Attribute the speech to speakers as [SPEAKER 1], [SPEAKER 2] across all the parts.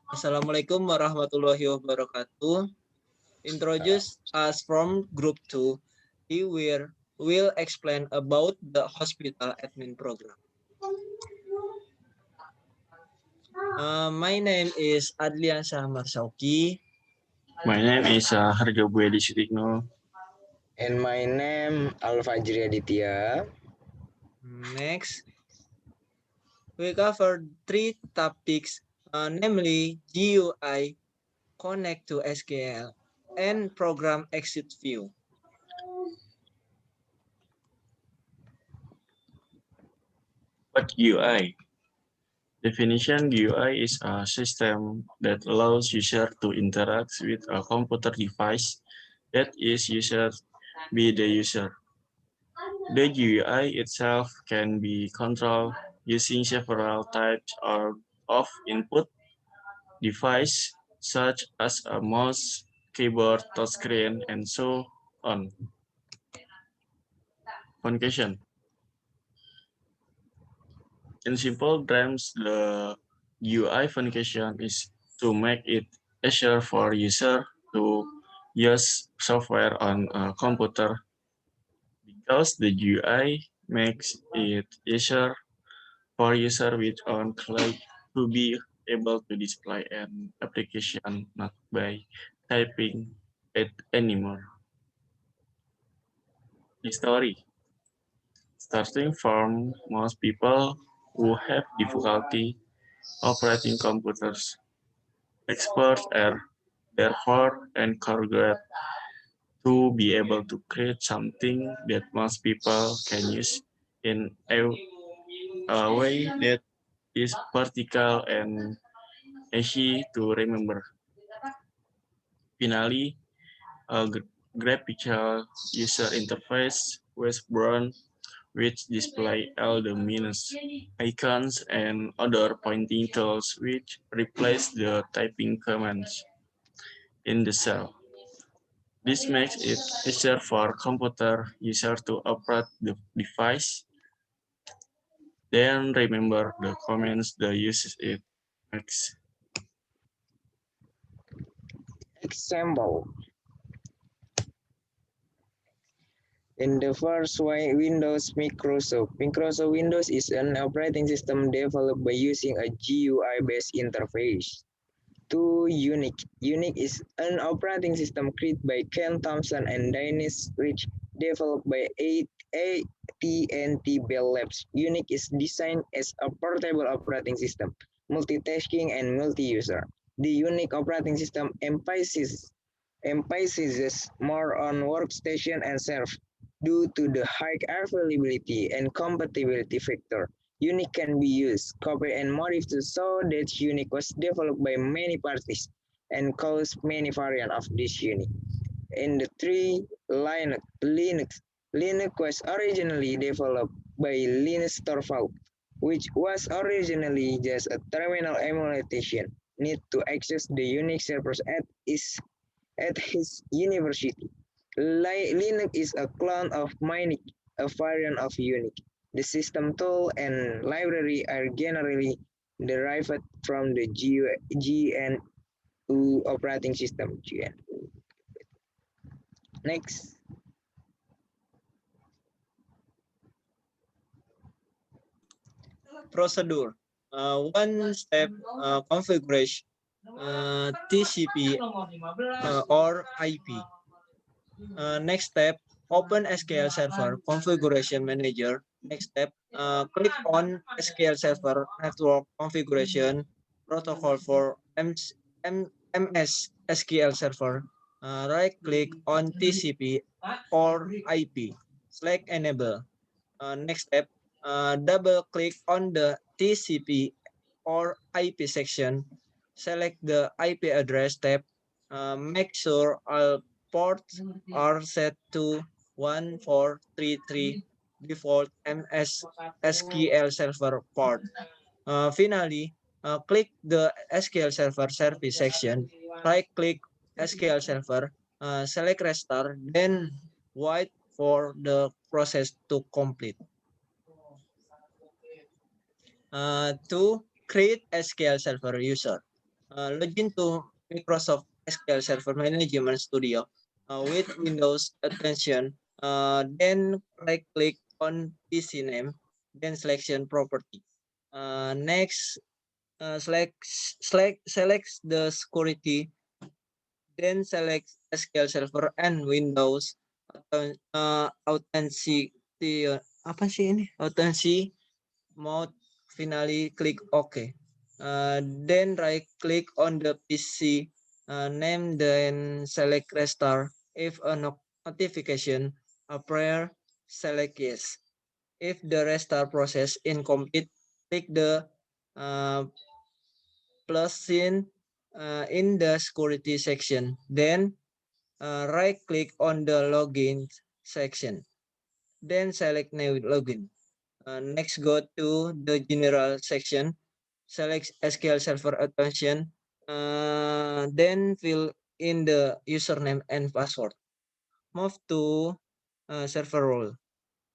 [SPEAKER 1] Assalamualaikum warahmatullahi wabarakatuh. Introduce us from group 2. He will explain about the hospital admin program. My name is ADLYANSCYAH.
[SPEAKER 2] My name is Harjo Sutikno.
[SPEAKER 3] And my name ALFADJRI Aditya.
[SPEAKER 1] Next, we cover 3 topics, namely GUI, connect to SQL, and program exit view.
[SPEAKER 2] What GUI? Definition: GUI is a system that allows users to interact with a computer device that is used by the user. The GUI itself can be controlled using several types of input device, such as a mouse, keyboard, touchscreen, and so on. Function. In simple terms, the UI function is to make it easier for user to use software on a computer. Because the UI makes it easier for user with on click to be able to display an application not by typing it anymore. History. Starting from most people who have difficulty operating computers. Experts are therefore encouraged to be able to create something that most people can use in a way that is practical and easy to remember. Finally, a graphical user interface was born which display all the menus, icons, and other pointing tools which replace the typing commands in the cell. This makes it easier for computer user to operate the device, then remember the commands the user it makes.
[SPEAKER 3] Example. In the first way, Microsoft Windows is an operating system developed by using a GUI-based interface. 2. Unix. Unix is an operating system created by Ken Thompson and Dennis Rich, developed by AT&T Bell Labs. Unix is designed as a portable operating system, multitasking and multi-user. The Unix operating system emphasizes more on workstation and serve due to the high availability and compatibility factor. Unix can be used, copied, and modified so that Unix was developed by many parties and caused many variants of this Unix. In the 3. Linux was originally developed by Linus Torvalds, which was originally just a terminal emulation need to access the Unix servers at his university. Linux is a clone of Minix, a variant of Unix. The system tool and library are generally derived from the GNU operating system. GNU. Next.
[SPEAKER 1] Procedure. One step configuration, TCP or IP. Next step, open SQL Server Configuration Manager. Next step, click on SQL Server Network Configuration Protocol for MS SQL Server. Right-click on TCP or IP. Select Enable. Next step, double-click on the TCP or IP section. Select the IP address tab. Make sure all ports are set to 1433 default MS SQL Server port. Finally, click the SQL Server service section. Right-click SQL Server, select Restart, then wait for the process to complete. To create SQL Server user. Login to Microsoft SQL Server Management Studio with Windows Attention. Then right-click on PC name, then selection property. Next, select the security, then select SQL Server and Windows Authenticity. Apa sih ini? Authenticity mode. Finally, click OK. Then right click on the PC name, then select restart. If a notification appear, select yes. If the restart process incomplete, click the uh, plus sign in the security section. Then right click on the login section. Then select new login. Next, go to the general section. Select SQL Server Attention. Then fill in the username and password. Move to server role.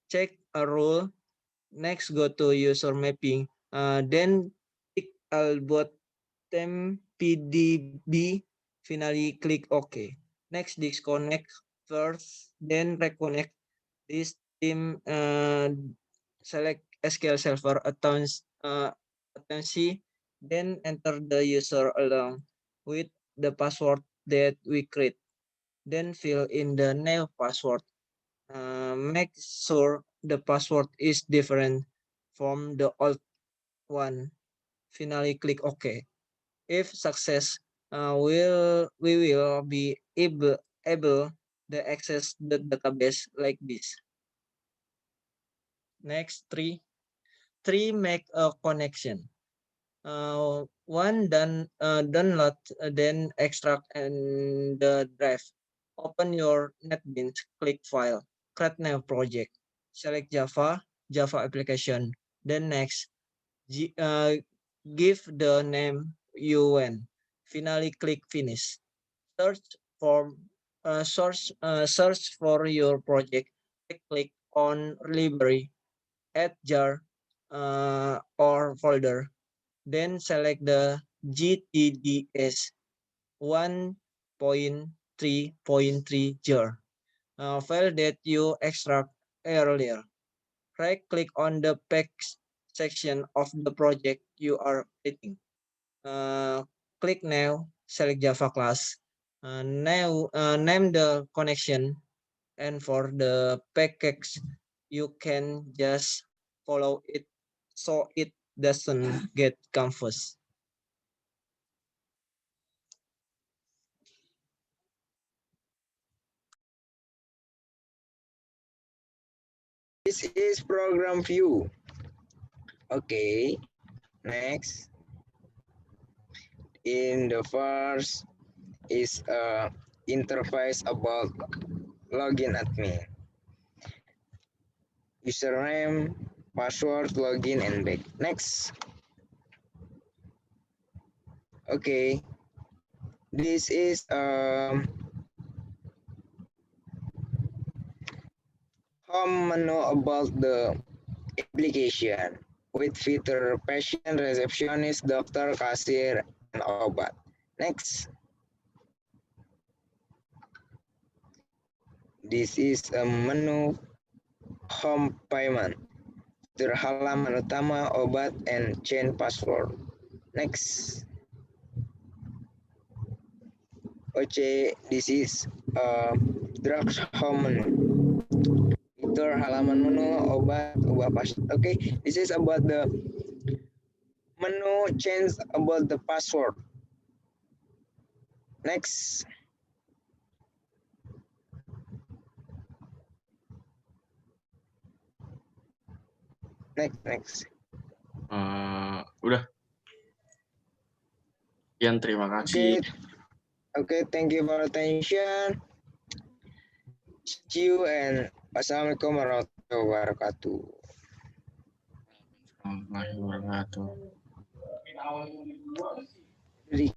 [SPEAKER 1] Check a role. Next, go to user mapping. Then pick Albot PDB. Finally, click OK. Next, disconnect first, then reconnect this team. Select SQL Server Attention, then enter the user along with the password that we create. Then fill in the new password. Make sure the password is different from the old one. Finally, click OK. If success, we will be able to access the database like this. Next, three make a connection. One download, then extract and the drive. Open your NetBeans, click file, create new project, select Java application. Then next, give the name you want. Finally, click finish. Search for search for your project. Click on library, add jar or folder. Then select the GTDS 1.3.3 jar file that you extract earlier. Right-click on the text section of the project you are creating. Click Now, select Java class. Now, name the connection, and for the package, you can just follow it so it doesn't get confused.
[SPEAKER 3] This is program view. Okay, next. In the first is interface about login admin. Username, password, login, and back. Next. Okay, this is home menu about the application with feature patient, receptionist, doctor, cashier, and obat. Next. This is a menu home payment. Fitur halaman utama, obat, and change password. Next. Okay, this is drugs home menu. Fitur halaman menu, obat, ubah password. Okay, this is about the menu change about the password. Next. Next.
[SPEAKER 2] Udah. Sekian, terima kasih.
[SPEAKER 3] Okay, thank you for attention. See you and wassalamualaikum warahmatullahi wabarakatuh.
[SPEAKER 2] Warahmatullahi wabarakatuh.